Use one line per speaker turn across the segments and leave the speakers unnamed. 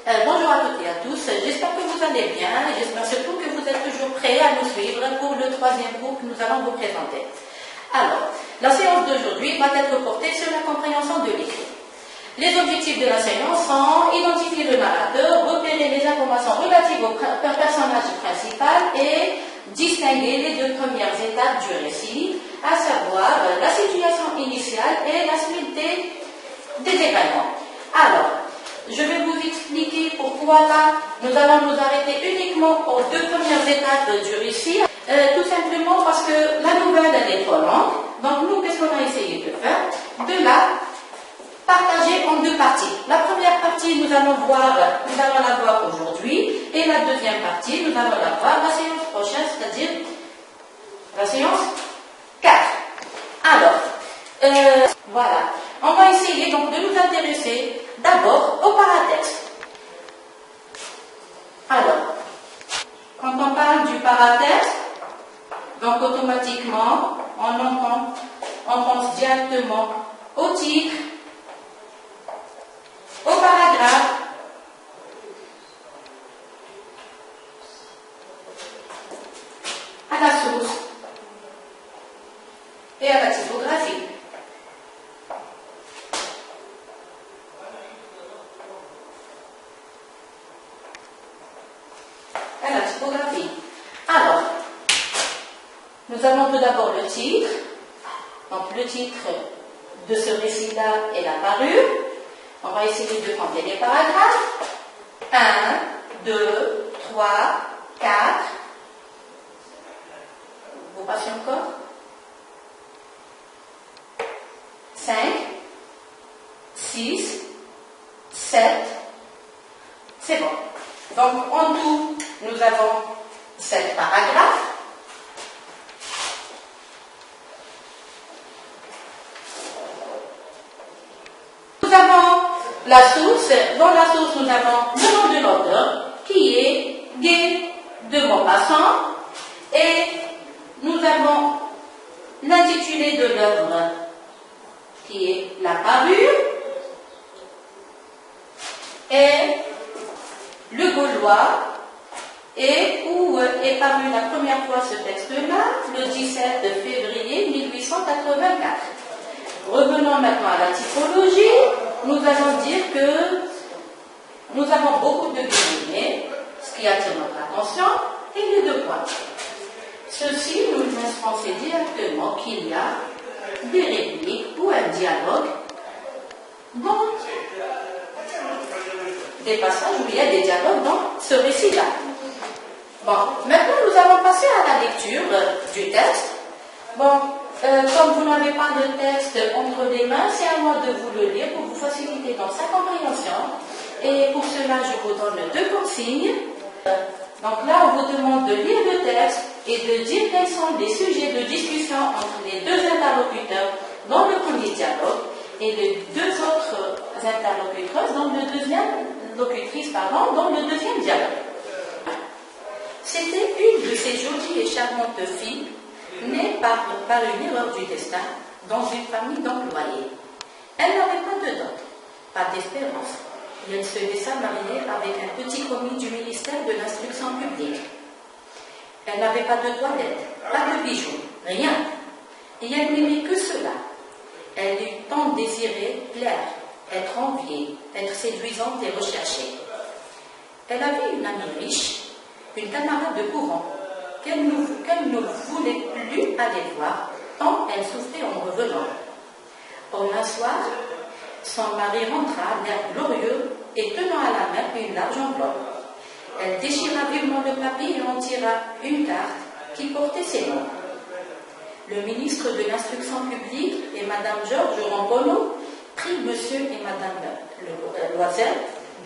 Bonjour à toutes et à tous, j'espère que vous allez bien et j'espère surtout que vous êtes toujours prêts à nous suivre pour le troisième cours que nous allons vous présenter. Alors, la séance d'aujourd'hui va être portée sur la compréhension de l'écrit. Les objectifs de la séance sont identifier le narrateur, repérer les informations relatives au personnage principal et distinguer les deux premières étapes du récit, à savoir la situation initiale et la suite des événements. Alors, je vais vous expliquer pourquoi là, nous allons nous arrêter uniquement aux deux premières étapes du récit. Tout simplement parce que la nouvelle, elle est trop longue. Donc nous, qu'est-ce qu'on a essayé de faire? De la partager en deux parties. La première partie, nous allons la voir aujourd'hui. Et la deuxième partie, nous allons la voir la séance prochaine, c'est-à-dire la séance 4. Alors, voilà. On va essayer donc de nous intéresser d'abord au paratexte. Alors, quand on parle du paratexte, donc automatiquement, on pense directement au titre, au paragraphe, à la source et à la typographie. Alors, nous avons tout d'abord le titre. Donc, le titre de ce récit-là est la parure. On va essayer de compter les paragraphes. 1, 2, 3, 4. Vous passez encore 5, 6, 7. C'est bon. Donc, en tout, nous avons 7 paragraphes. Nous avons la source. Dans la source, nous avons le nom de l'auteur, qui est Guy de Maupassant. Et nous avons l'intitulé de l'œuvre, qui est La Parure. Et le Gaulois, et où est paru la première fois ce texte-là, le 17 février 1884. Revenons maintenant à la typologie. Nous allons dire que nous avons beaucoup de guillemets, ce qui attire notre attention, et les deux points. Ceci nous laisse penser directement qu'il y a des répliques ou un dialogue dans des passages où il y a des dialogues dans ce récit-là. Bon, maintenant nous allons passer à la lecture du texte. Bon, comme vous n'avez pas de texte entre les mains, c'est à moi de vous le lire pour vous faciliter dans sa compréhension. Et pour cela, je vous donne deux consignes. Donc là, on vous demande de lire le texte et de dire quels sont les sujets de discussion entre les deux interlocuteurs dans le premier dialogue et les deux autres interlocuteuses dans le deuxième dialogue. C'était une de ces jolies et charmantes filles nées par une erreur du destin dans une famille d'employés. Elle n'avait pas de dot, pas d'espérance, et elle se laissa marier avec un petit commis du ministère de l'Instruction publique. Elle n'avait pas de toilette, pas de bijoux, rien, et elle n'aimait que cela. Elle eut tant désiré plaire, être enviée, être séduisante et recherchée. Elle avait une amie riche, une camarade de couvent, qu'elle ne voulait plus aller voir, tant elle souffrait en revenant. Or, un soir, son mari rentra, l'air glorieux, et tenant à la main une large enveloppe. Elle déchira vivement le papier et en tira une carte qui portait ses noms. Le ministre de l'Instruction publique et Madame Georges Ramponneau prit Monsieur et Madame Loisel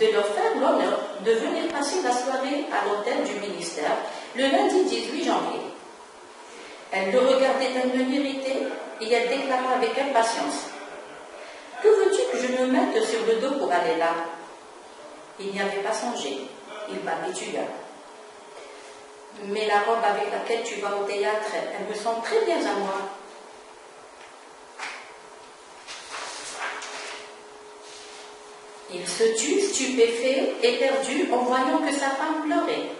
de leur faire l'honneur de venir passer la soirée à l'hôtel du ministère le lundi 18 janvier. Elle le regardait d'un œil irrité et elle déclara avec impatience: « Que veux-tu que je me mette sur le dos pour aller là ?» Il n'y avait pas songé. Il balbutia. « Mais la robe avec laquelle tu vas au théâtre, elle me semble très bien à moi. » Il se tut, stupéfait, éperdu, en voyant que sa femme pleurait.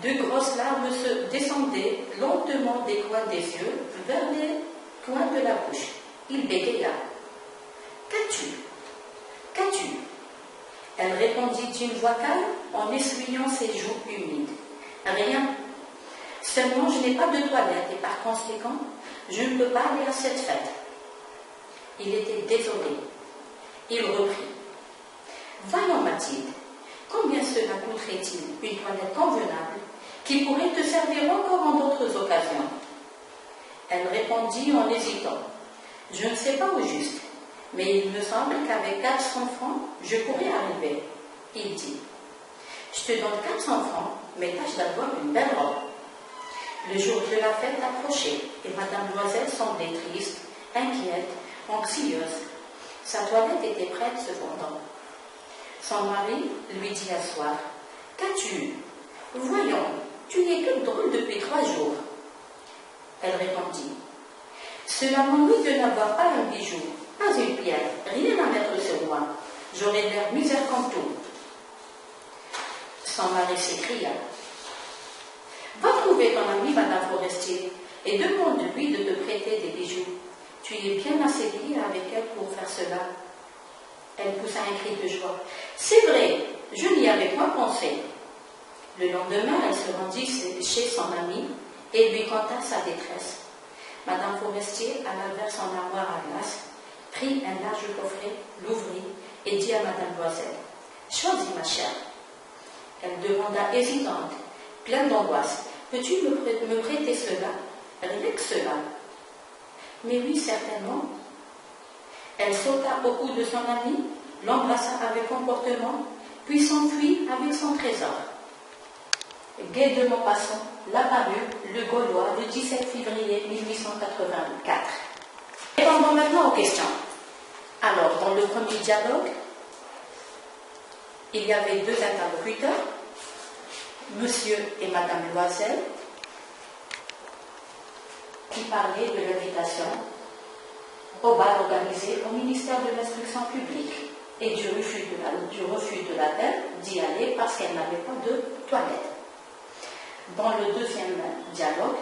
De grosses larmes se descendaient lentement des coins des yeux vers les coins de la bouche. Il bégaya. « Qu'as-tu? Qu'as-tu » Elle répondit d'une voix calme en essuyant ses joues humides. « Rien. Seulement, je n'ai pas de toilette et par conséquent, je ne peux pas aller à cette fête. » Il était désolé. Il reprit. « Voyons, Mathilde, combien cela coûterait-il une toilette convenable qui pourrait te servir encore en d'autres occasions ?» Elle répondit en hésitant. « Je ne sais pas au juste, mais il me semble qu'avec 400 francs, je pourrais arriver. » Il dit. « Je te donne 400 francs, mais tâche d'avoir une belle robe. » Le jour de la fête approchait et Madame Loisel semblait triste, inquiète, anxieuse. Sa toilette était prête cependant. Son mari lui dit un soir, « Qu'as-tu? Voyons, tu n'es que drôle depuis 3 jours. » Elle répondit, « Cela m'ennuie de n'avoir pas un bijou, pas une pierre, rien à mettre sur moi. J'aurais l'air misère comme tout. » Son mari s'écria, « Va trouver ton amie Madame Forestier et demande-lui de te prêter des bijoux. Tu es bien assez lié avec elle pour faire cela. » Elle poussa un cri de joie. « C'est vrai, je n'y avais point pensé. » Le lendemain, elle se rendit chez son amie et lui conta sa détresse. Madame Forestier alla vers son armoire à glace, prit un large coffret, l'ouvrit et dit à Madame Loisel, « Choisis, ma chère. » Elle demanda hésitante, pleine d'angoisse, « Peux-tu me prêter cela? Rien que cela. » « Mais oui, certainement. » Elle sauta au cou de son ami, l'embrassa avec comportement, puis s'enfuit avec son trésor. Gai de Maupassant l'apparut, le Gaulois, le 17 février 1884. Répondons maintenant aux questions. Alors, dans le premier dialogue, il y avait 2 interlocuteurs, Monsieur et Madame Loisel, qui parlait de l'invitation au bal organisé au ministère de l'Instruction publique et du refus de la belle d'y aller parce qu'elle n'avait pas de toilette. Dans le deuxième dialogue,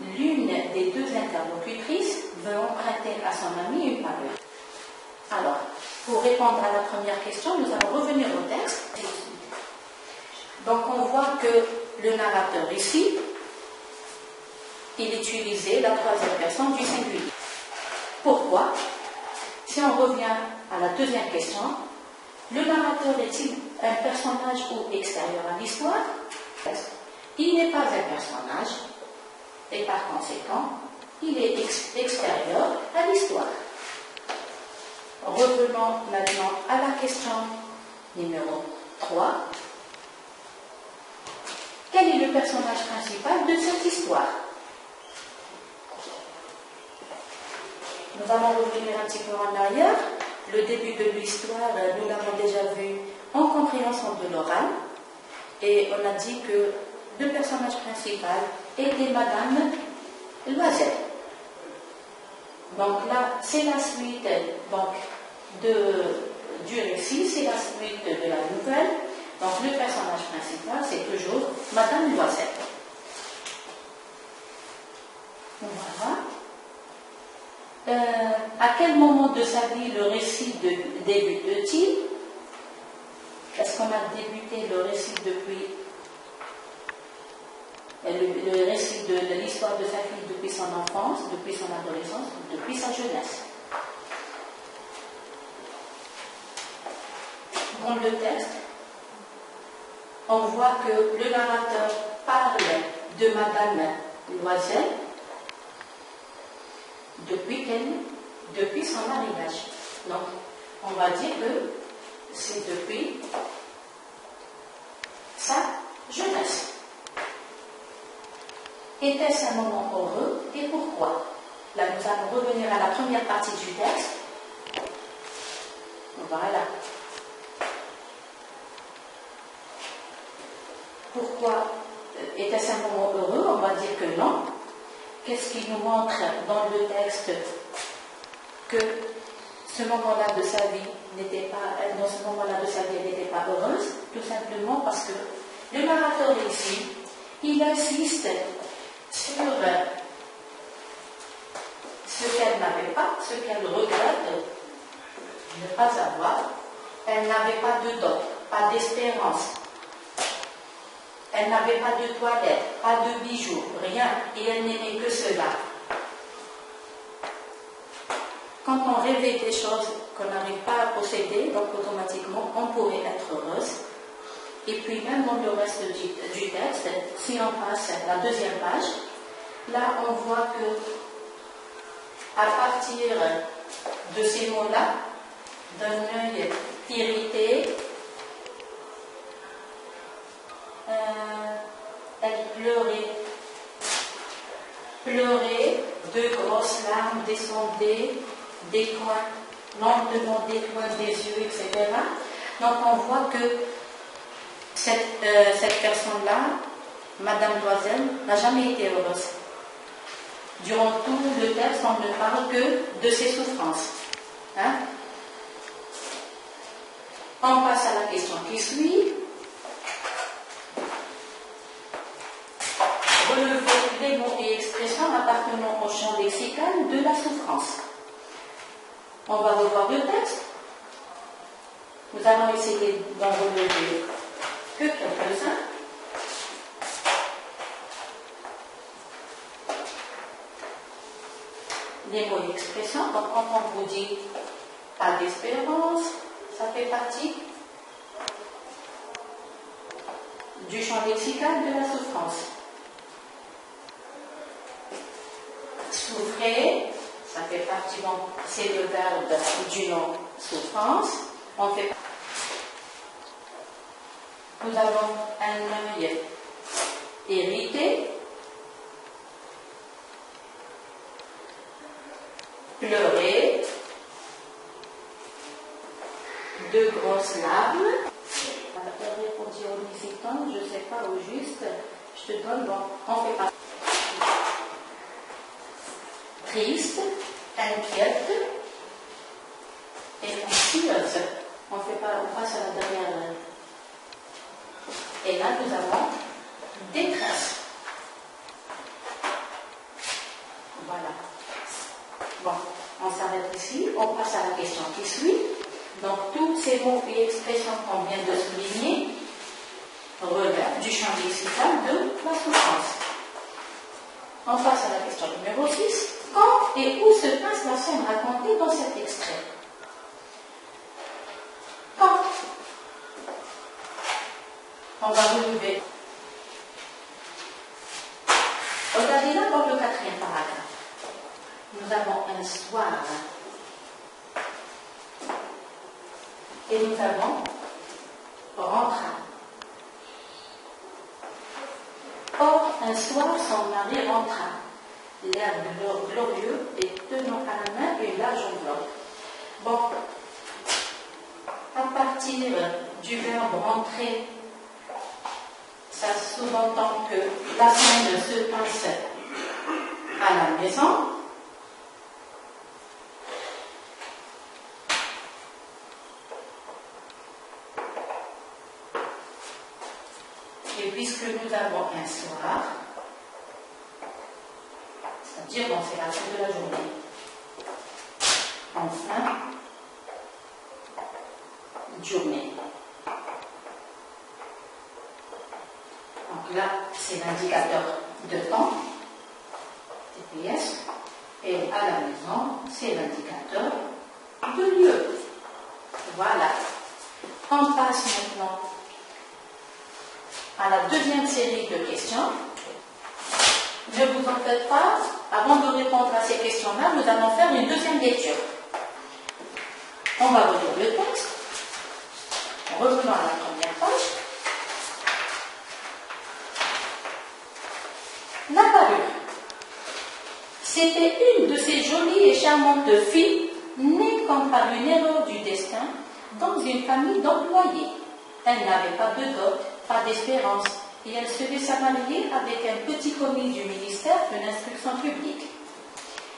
l'une des 2 interlocutrices veut emprunter à son ami une parure. Alors, pour répondre à la première question, nous allons revenir au texte. Donc on voit que le narrateur ici, il utilisait la 3e personne du singulier. Pourquoi? Si on revient à la deuxième question, le narrateur est-il un personnage ou extérieur à l'histoire? Il n'est pas un personnage et par conséquent, il est extérieur à l'histoire. Revenons maintenant à la question numéro 3. Quel est le personnage principal de cette histoire? Nous allons revenir un petit peu en arrière. Le début de l'histoire, nous l'avons déjà vu en compréhension de l'oral. Et on a dit que le personnage principal était Madame Loisel. Donc là, c'est la suite du récit, c'est la suite de la nouvelle. Donc le personnage principal, c'est toujours Madame Loisel. Voilà. À quel moment de sa vie le récit débute-t-il? Est-ce qu'on a débuté le récit depuis le récit de l'histoire de sa fille depuis son enfance, depuis son adolescence, depuis sa jeunesse? Dans le texte, on voit que le narrateur parle de Madame Loisel depuis son mariage. Donc, on va dire que c'est depuis sa jeunesse. Était-ce un moment heureux et pourquoi? Là, nous allons revenir à la première partie du texte. Voilà. Pourquoi était-ce un moment heureux? On va dire que non. Qu'est-ce qui nous montre dans le texte que ce moment-là de sa vie n'était pas, dans ce moment-là de sa vie, elle n'était pas heureuse, tout simplement parce que le narrateur ici, il insiste sur ce qu'elle n'avait pas, ce qu'elle regrette ne pas avoir. Elle n'avait pas de dot, pas d'espérance. Elle n'avait pas de toilette, pas de bijoux, rien, et elle n'aimait que cela. Quand on rêvait des choses qu'on n'arrive pas à posséder, donc automatiquement, on pourrait être heureuse. Et puis même dans le reste du texte, si on passe à la deuxième page, là on voit que à partir de ces mots-là, d'un œil irrité, elle pleurait, de grosses larmes descendaient des coins, lentement des coins des yeux, etc. Donc on voit que cette personne-là, Madame Loisel, n'a jamais été heureuse. Durant tout le texte, on ne parle que de ses souffrances. Hein? On passe à la question qui suit. Relever les mots et expressions appartenant au champ lexical de la souffrance. On va revoir le texte. Nous allons essayer d'en relever que quelques-uns. Les mots et expressions, donc quand on vous dit pas d'espérance, ça fait partie du champ lexical de la souffrance. Souffrir, ça fait partie, donc c'est le verbe du nom souffrance. On fait. Nous avons un œil irrité, pleurer, de grosses larmes. Pour dire au hésitant, je ne sais pas au juste, je te donne, bon, on fait pas. Triste, inquiète et anxieuse. On passe à la dernière. Et là, nous avons détresse. Voilà. Bon, on s'arrête ici. On passe à la question qui suit. Donc, tous ces mots et expressions qu'on vient de souligner relèvent du champ lexical de la souffrance. On passe à la question numéro 6. Quand et où se passe la scène racontée dans cet extrait? Quand? On va relever. Regardez là dans le 4e paragraphe. Nous avons un soir. Et nous avons rentra. Or, un soir, son mari rentra, l'air glorieux et tenant à la main une large enveloppe. Bon, à partir du verbe rentrer, ça sous-entend que la scène se passe à la maison. Et puisque nous avons un soir, c'est-à-dire bon, c'est la fin de la journée, enfin, journée. Donc là, c'est l'indicateur de temps, TPS, et à la maison, c'est l'indicateur de lieu. Voilà. On passe maintenant à la deuxième série de questions. Ne vous en faites pas, avant de répondre à ces questions-là, nous allons faire une deuxième lecture. On va relire le texte. Revenons à la première page. La parure. C'était une de ces jolies et charmantes filles, nées comme par une erreur du destin, dans une famille d'employés. Elle n'avait pas de dot, pas d'espérance, et elle se laissa marier avec un petit commis du ministère de l'Instruction publique.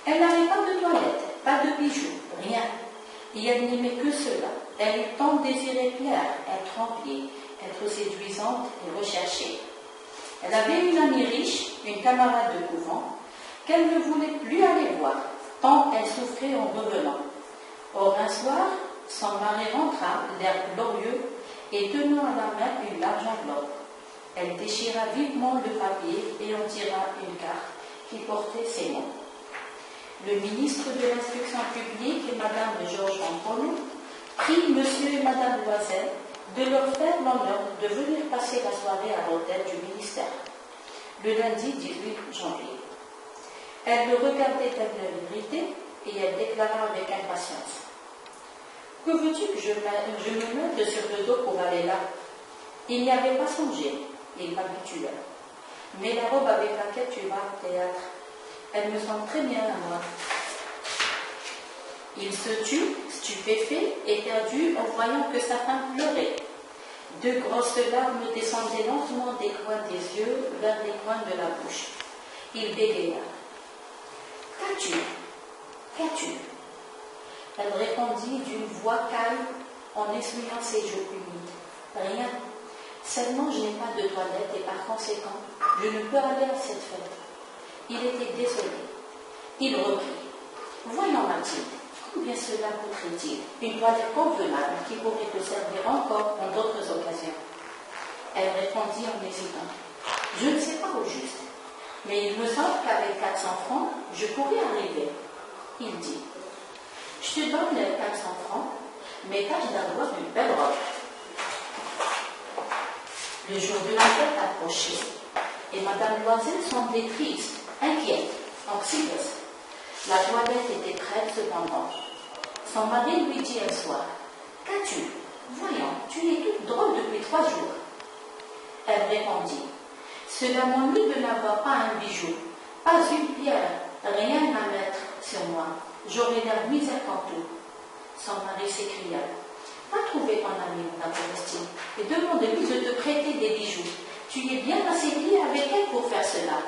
Elle n'avait pas de toilette, pas de bijoux, rien, et elle n'aimait que cela. Elle eut tant désiré plaire, être remplie, être séduisante et recherchée. Elle avait une amie riche, une camarade de couvent, qu'elle ne voulait plus aller voir, tant elle souffrait en revenant. Or, un soir, son mari rentra, l'air glorieux, et tenant à la main une large enveloppe. Elle déchira vivement le papier et en tira une carte qui portait ces mots. Le ministre de l'Instruction publique et Madame Georges Ramponneau prie Monsieur et Madame Loisel de leur faire l'honneur de venir passer la soirée à l'hôtel du ministère, le lundi 18 janvier. Elle le regardait avec vérité et elle déclara avec impatience: « Que veux-tu que je me mette sur le dos pour aller là ?» Il n'y avait pas songé, il m'habitua. Mais la robe avec laquelle tu vas au théâtre, elle me semble très bien à moi. Il se tut, stupéfait et perdu en voyant que sa femme pleurait. Deux grosses larmes descendaient lentement des coins des yeux vers les coins de la bouche. Il bégaya. « Qu'as-tu ? Qu'as-tu » Elle répondit d'une voix calme en essuyant ses joues humides. « Rien. Seulement, je n'ai pas de toilette et par conséquent, je ne peux aller à cette fête. » Il était désolé. Il reprit. « Voyons, Mathilde, combien cela coûterait-il? Une toilette convenable qui pourrait te servir encore en d'autres occasions. » Elle répondit en hésitant. « Je ne sais pas au juste, mais il me semble qu'avec 400 francs, je pourrais arriver. » Il dit. « Je te donne les 400 francs, mais tâche d'avoir une belle robe. » Le jour de la fête approchait, et Madame Loisel semblait triste, inquiète, anxieuse. La toilette était prête cependant. Son mari lui dit un soir: « Qu'as-tu? Voyons, tu es toute drôle depuis 3 jours. » Elle répondit: « Cela m'ennuie de n'avoir pas un bijou, pas une pierre, rien à mettre sur moi. J'aurais l'air misère qu'en tout. » Son mari s'écria: « Va trouver ton amie, Madame Forestier, et demande-lui de te prêter des bijoux. Tu es bien assez lié avec elle pour faire cela. »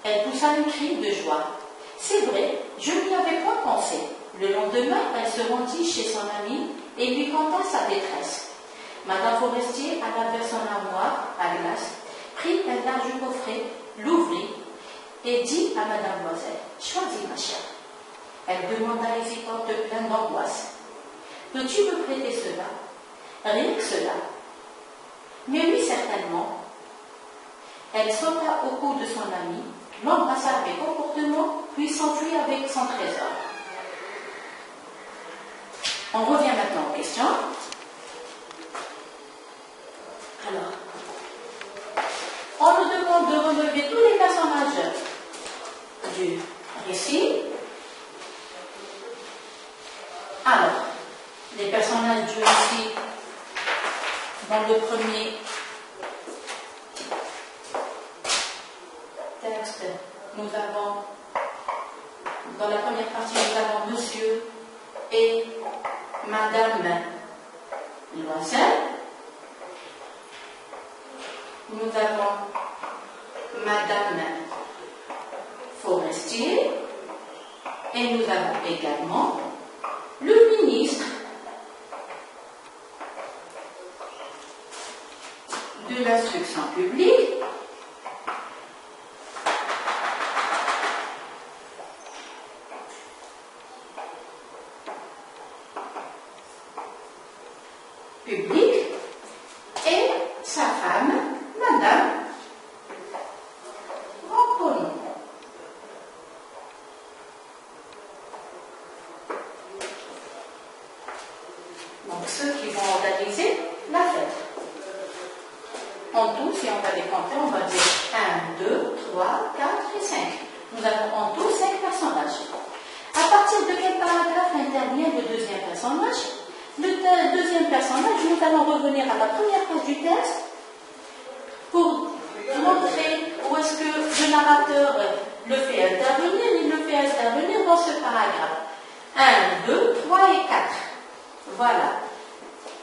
Elle poussa un cri de joie. C'est vrai, je n'y avais pas pensé. Le lendemain, elle se rendit chez son amie et lui conta sa détresse. Madame Forestier alla vers son armoire à glace, prit un large coffret, l'ouvrit et dit à Madame Loisel: « Choisis, ma chère. » Elle demanda hésitante, pleine d'angoisse: « Peux-tu me prêter cela? Rien que cela. » « Mais oui, certainement. » Elle sauta au cou de son ami, l'embrassa avec comportement, puis s'enfuit avec son trésor. On revient maintenant aux questions. Alors, on nous demande de relever tous les personnages du récit. Alors, les personnages du récit, dans le premier texte, nous avons, dans la première partie, nous avons Monsieur et Madame Loisel. Nous avons Madame Forestier. Et nous avons également le ministre de l'Instruction publique, et sa femme, Madame Ramponneau. Donc ceux qui vont organiser la fête. En tout, si on va les compter, on va dire 1, 2, 3, 4 et 5. Nous avons en tout 5 personnages. À partir de quel paragraphe intervient le deuxième personnage? Le deuxième personnage, nous allons revenir à la première page du texte pour montrer où est-ce que le narrateur le fait intervenir. Il le fait intervenir dans ce paragraphe. 1, 2, 3 et 4. Voilà.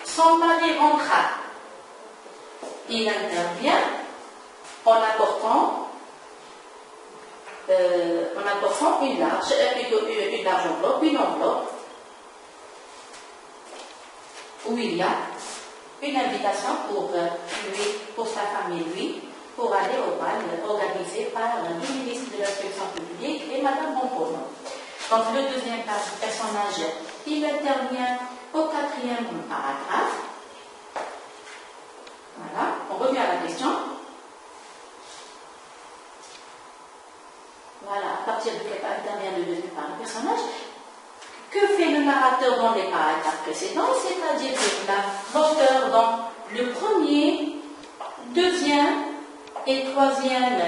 Son mari rentra. Il intervient en apportant en apportant une large enveloppe, une enveloppe où il y a une invitation pour lui, pour sa famille, lui, pour aller au bal organisé par le ministre de l'Instruction publique et Madame Bonpono. Donc le deuxième personnage, il intervient au 4e paragraphe. Voilà, on revient à la question. Voilà, à partir de quel intervient le deuxième personnage. Que fait le narrateur dans les paragraphes précédents? C'est-à-dire que l'auteur dans le premier, deuxième et troisième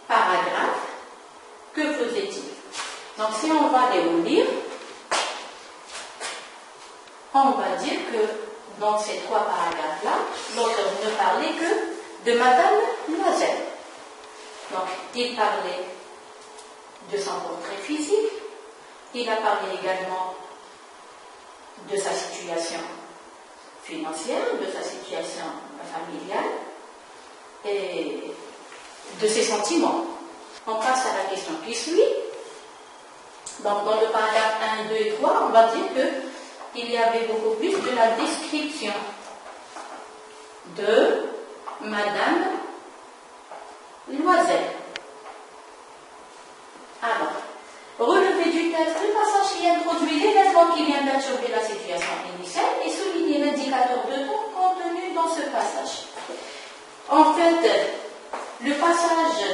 paragraphe, que faisait-il? Donc si on va les relire, on va dire que dans ces trois paragraphes-là, l'auteur ne parlait que de Madame Loisel. Donc il parlait de son portrait physique, il a parlé également de sa situation financière, de sa situation familiale et de ses sentiments. On passe à la question qui suit. Donc dans le paragraphe 1, 2 et 3, on va dire qu'il y avait beaucoup plus de la description de Madame Loisel. Alors, relevé du texte, le passage qui introduit l'événement qui vient perturber la situation initiale et souligner l'indicateur de temps contenu dans ce passage. En fait, le passage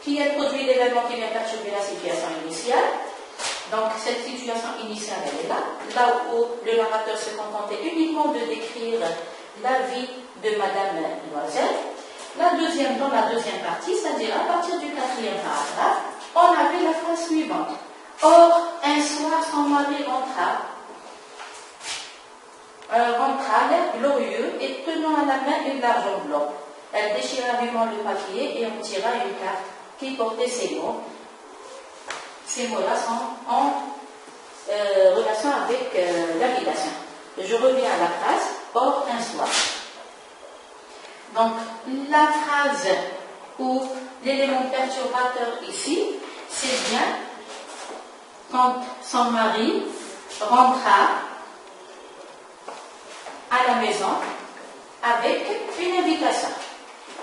qui introduit l'événement qui vient perturber la situation initiale, donc cette situation initiale, elle est là où le narrateur se contentait uniquement de décrire la vie de Madame Loisel. Dans la deuxième partie, c'est-à-dire à partir du 4e paragraphe, on avait la phrase suivante. Or, un soir, son mari rentra, l'air glorieux et tenant à la main une large enveloppe. Elle déchira vivement le papier et en tira une carte qui portait ces mots. Ces mots-là sont en relation avec l'invitation. Je reviens à la phrase. Or, un soir. Donc, la phrase ou l'élément perturbateur ici, c'est bien quand son mari rentra à la maison avec une invitation.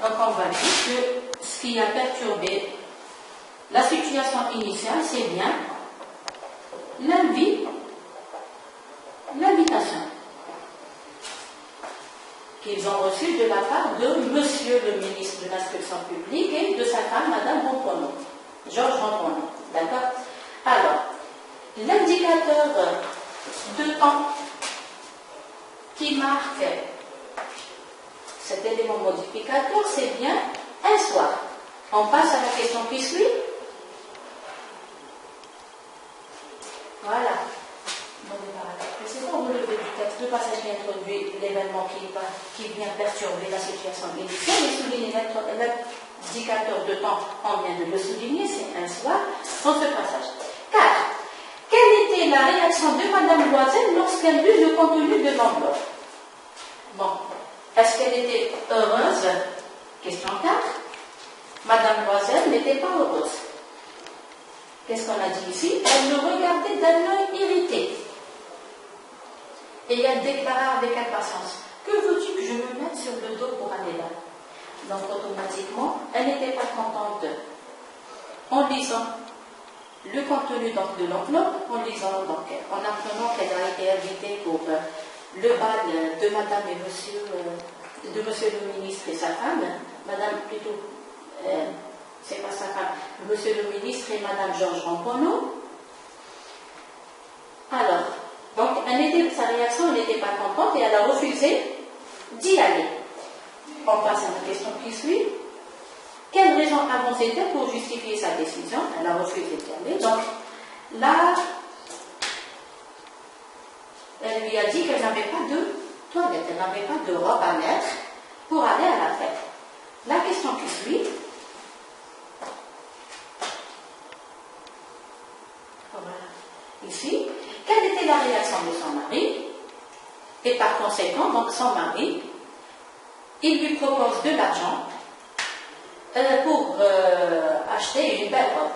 Donc, on va dire que ce qui a perturbé la situation initiale, c'est bien l'invitation qu'ils ont reçue de la part de Monsieur le ministre de l'Instruction publique et de sa femme, Madame Bonpono, Georges Bonpono. D'accord? Alors, l'indicateur de temps qui marque cet élément modificateur, c'est bien un soir. On passe à la question qui suit. Voilà. Dans le paragraphe précédent, au relevé du texte, le passage qui introduit l'événement qui vient perturber la situation initiale et souligner l'indicateur de temps, on vient de le souligner, c'est un soir, dans ce passage. 4. Quelle était la réaction de Madame Loisel lorsqu'elle lut le contenu de l'enveloppe? Bon, est-ce qu'elle était heureuse? Question 4. Madame Loisel n'était pas heureuse. Qu'est-ce qu'on a dit ici? Elle le regardait d'un œil irrité. Et elle déclara avec impatience, que veux-tu que je me mette sur le dos pour aller là? Donc automatiquement, elle n'était pas contente. En lisant le contenu donc, de l'enveloppe, en apprenant qu'elle a été invitée pour le bal de Madame et Monsieur, de Monsieur le ministre et sa femme, Madame plutôt, c'est pas sa femme, Monsieur le ministre et Madame Georges Bonpono. Alors, donc sa réaction, elle n'était pas contente et elle a refusé d'y aller. On passe à la question qui suit. Quelle raison avançait-elle pour justifier sa décision? Elle a refusé d'y aller. Donc là, elle lui a dit qu'elle n'avait pas de toilette, elle n'avait pas de robe à mettre pour aller à la fête. La question qui suit. Voilà. Ici, quelle était la réaction de son mari? Et par conséquent, donc son mari, il lui propose de l'argent pour acheter une belle robe.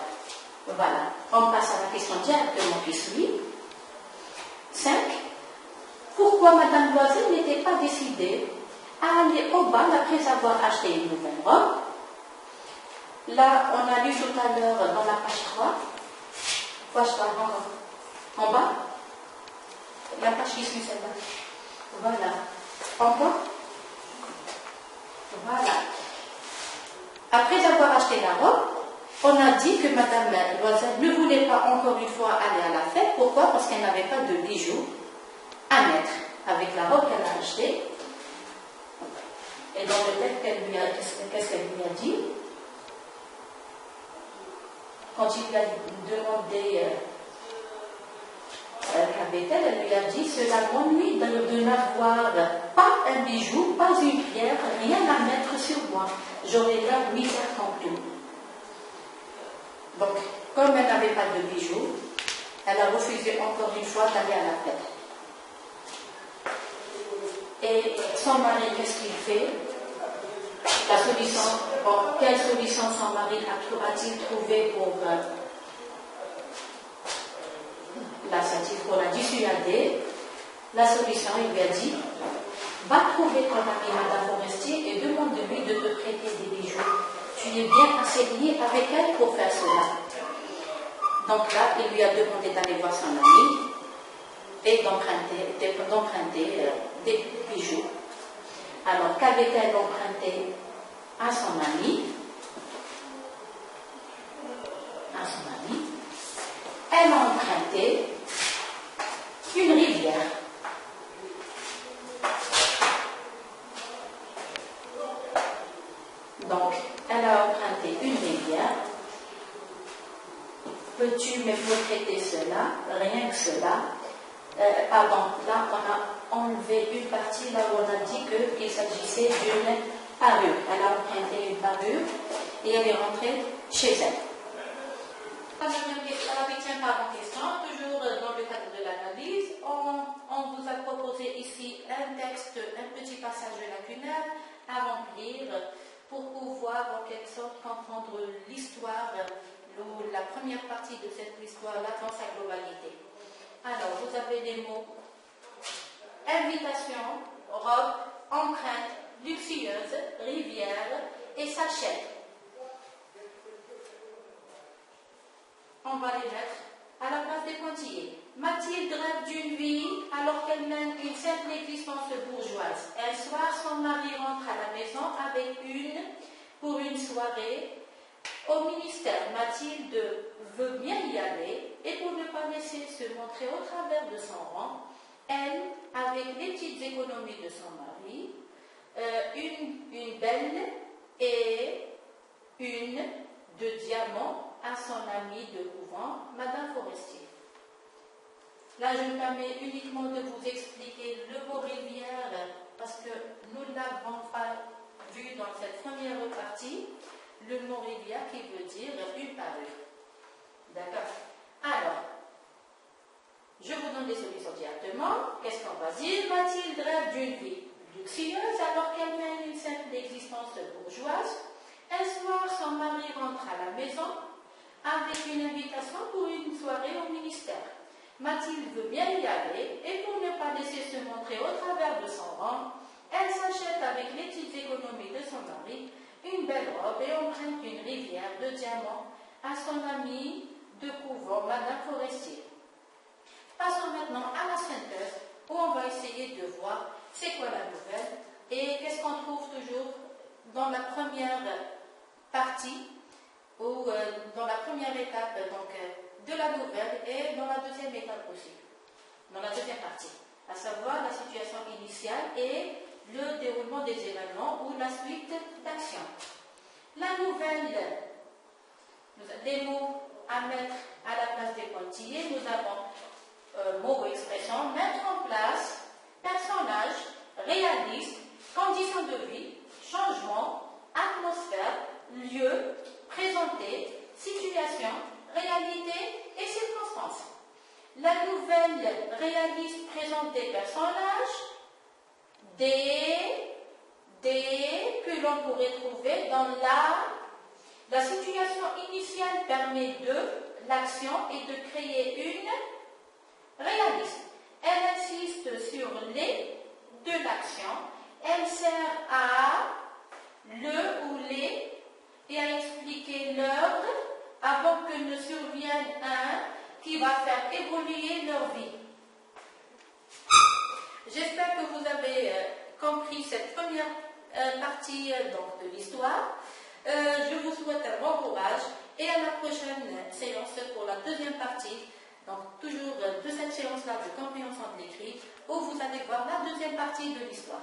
Voilà. On passe à la question directement qui suit. 5. Pourquoi Madame Loisel n'était pas décidée à aller au bal après avoir acheté une nouvelle robe? Là, on a lu tout à l'heure dans la page 3. Page 3, en bas. La page qui suit celle-là. Voilà. En bas. Voilà. Après avoir acheté la robe, on a dit que Madame Loisel ne voulait pas encore une fois aller à la fête. Pourquoi? Parce qu'elle n'avait pas de bijoux à mettre avec la robe qu'elle a achetée. Et dans le texte, qu'est-ce qu'elle lui a dit? Quand il lui a demandé qu'avait-elle, elle lui a dit: cela m'ennuie de n'avoir pas un bijou, pas une pierre, rien à mettre sur moi. J'aurais l'air misère comme tout. Donc, comme elle n'avait pas de bijoux, elle a refusé encore une fois d'aller à la fête. Et son mari, qu'est-ce qu'il fait? La solution, quelle solution son mari a-t-il trouvé pour la dissuader? La solution, il lui a dit: va trouver ton ami Madame Forestier et demande-lui de te prêter des bijoux. Tu es bien assez lié avec elle pour faire cela. Donc là, il lui a demandé d'aller voir son ami et d'emprunter des bijoux. Alors, qu'avait-elle emprunté à son ami? Elle a emprunté une rivière. Donc, elle a emprunté une rivière. Peux-tu me prêter cela? Rien que cela. Pardon, là on a enlevé une partie, là où on a dit qu'il s'agissait d'une parure. Elle a emprunté une parure et elle est rentrée chez elle. La 8e question, toujours dans le cadre de l'analyse, on vous a proposé ici un texte, un petit passage lacunaire à remplir pour pouvoir en quelque sorte comprendre l'histoire ou la première partie de cette histoire-là dans sa globalité. Alors, vous avez les mots invitation, robe, empreinte, luxueuse, rivière et sachet. On va les mettre à la place des pointillés. Mathilde rêve d'une vie alors qu'elle mène une simple existence bourgeoise. Un soir, son mari rentre à la maison avec pour une soirée au ministère. Mathilde veut bien y aller et pour ne pas laisser se montrer au travers de son rang, elle, avec les petites économies de son mari, une belle et une de diamant à son amie de couvent, Madame Forestier. Là, je me permets uniquement de vous expliquer le mot rivière parce que nous ne l'avons pas vu dans cette première partie. Le mot rivière qui veut dire une parure. D'accord? Alors, je vous donne des solutions directement. Qu'est-ce qu'on va dire? Mathilde rêve d'une vie luxueuse alors qu'elle mène une simple existence bourgeoise. Un soir, son mari rentre à la maison avec une invitation pour une soirée au ministère. Mathilde veut bien y aller et pour ne pas laisser se montrer au travers de son rang, elle s'achète avec les petites économies de son mari une belle robe et emprunte une rivière de diamants à son amie de couvent, Madame Forestier. Passons maintenant à la synthèse où on va essayer de voir c'est quoi la nouvelle et qu'est-ce qu'on trouve toujours dans la première partie ou dans la première étape donc, de la nouvelle et dans la deuxième étape aussi, dans la deuxième partie, à savoir la situation initiale et le déroulement des événements ou la suite d'action. La nouvelle, des mots à mettre à la place des pointillés, nous avons mots ou expressions, mettre en place, personnage, réaliste, conditions de vie, changement, atmosphère, lieu, présenter, situation, réalité et circonstances. La nouvelle réaliste présente des personnages, des que l'on pourrait trouver dans la La situation initiale permet de l'action et de créer une réalisme. Elle insiste sur les de l'action. Elle sert à le ou les et à expliquer l'ordre avant que ne survienne un qui va faire évoluer leur vie. J'espère que vous avez compris cette première partie donc, de l'histoire. Je vous souhaite un bon courage et à la prochaine séance pour la deuxième partie, donc toujours de cette séance-là de compréhension de l'écrit, où vous allez voir la deuxième partie de l'histoire.